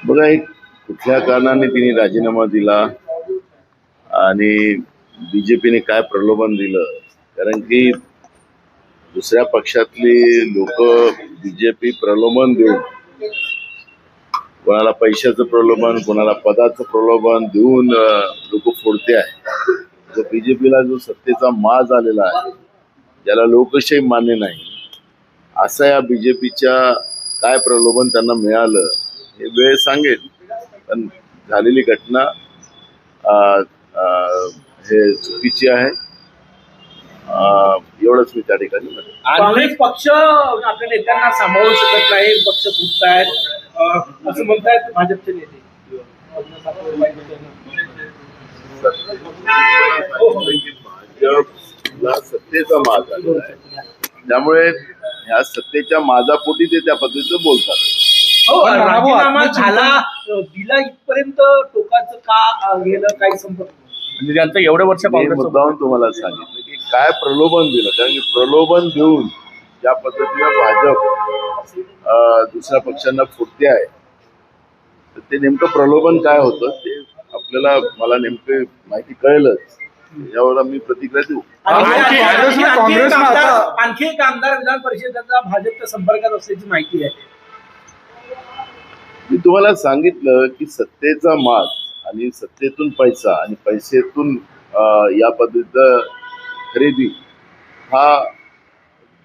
बघा, एक कुठल्या कारणाने तिने राजीनामा दिला आणि बीजेपीने काय प्रलोभन दिलं. कारण की दुसऱ्या पक्षातली लोक बीजेपी प्रलोभन देऊन, कोणाला पैशाचं प्रलोभन, कोणाला पदाचं प्रलोभन देऊन लोक फोडते आहे. जो बीजेपीला जो सत्तेचा माज आलेला आहे, ज्याला लोकशाही मान्य नाही, असा या बीजेपीच्या काय प्रलोभन त्यांना मिळालं हे वेळ सांगेल. पण झालेली घटना हे चुकीची आहे. एवढंच मी त्या ठिकाणी म्हणतो. काँग्रेस पक्ष आपल्या नेत्यांना सांभाळू शकत नाही, पक्ष फुटतायत असं म्हणतायत भाजपचे नेते. भाजपला सत्तेचा माज आलेला आहे, त्यामुळे ह्या सत्तेच्या माजापोटी ते त्या पद्धतीचं बोलतात. राजीनामा झाला, दिला इथपर्यंत टोकाचं का गेलं, काही संपर्क म्हणजे त्यांचं एवढं वर्ष मुद्दाहून तुम्हाला सांगितलं की काय प्रलोभन दिलं. कारण की प्रलोभन देऊन ज्या पद्धतीनं भाजप दुसऱ्या पक्षांना फुटते आहे, तर ते नेमकं प्रलोभन काय होतं ते आपल्याला, मला नेमकं माहिती कळेलच, यावर मी प्रतिक्रिया देऊ. आणखी एक आमदार विधान परिषदेचा भाजपच्या संपर्कात असल्याची माहिती आहे. मी तुम्हाला सांगितलं की सत्तेचा माज आणि सत्तेतून पैसा आणि पैसेतून या पद्धतीचं खरेदी हा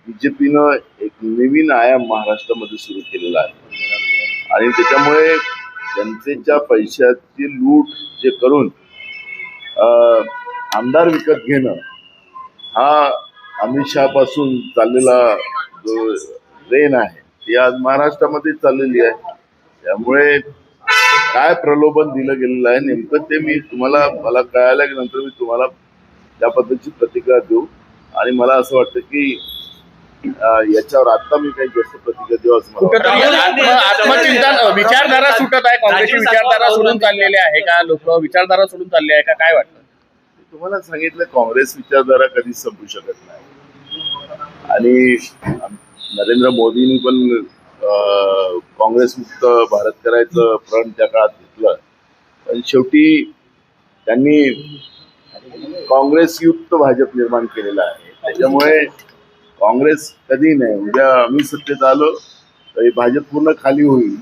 बीजेपीनं एक नवीन आयाम महाराष्ट्रामध्ये सुरू केलेला आहे. आणि त्याच्यामुळे जनतेच्या पैशाची लूट जे करून आमदार विकत घेणं हा अमित शहा पासून चाललेला जो ट्रेन आहे ती आज महाराष्ट्रामध्ये चाललेली आहे. त्यामुळे काय प्रलोभन दिलं गेलेलं आहे नेमकं ते मी तुम्हाला, मला कळाल्यानंतर मी तुम्हाला त्या पद्धतीची प्रतिक्रिया देऊ. आणि मला असं वाटतं की याच्यावर आता मी काही जास्त प्रतिक्रिया देऊ असं मला आत्मचिंतन, विचारधारा सुटत आहे, काँग्रेसची विचारधारा सोडून चाललेली आहे का, लोक विचारधारा सोडून चालले आहे का, काय वाटतं? तुम्हाला सांगितलं काँग्रेस विचारधारा कधीच संपू शकत नाही. आणि नरेंद्र मोदींनी पण काँग्रेस मुक्त भारत करायचं प्रण त्या काळात घेतलं, पण शेवटी त्यांनी काँग्रेस युक्त भाजप निर्माण केलेला आहे. त्याच्यामुळे काँग्रेस कधी नाही, उद्या आम्ही सत्तेत आलो तर भाजप पूर्ण खाली होईल.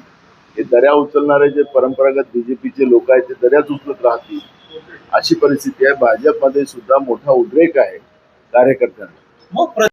हे दर्या उचलणारे जे परंपरागत बीजेपीचे लोक आहेत ते दर्याच उचलत राहतील, अशी परिस्थिती आहे. भाजपमध्ये सुद्धा मोठा उद्रेक आहे कार्यकर्त्यांना.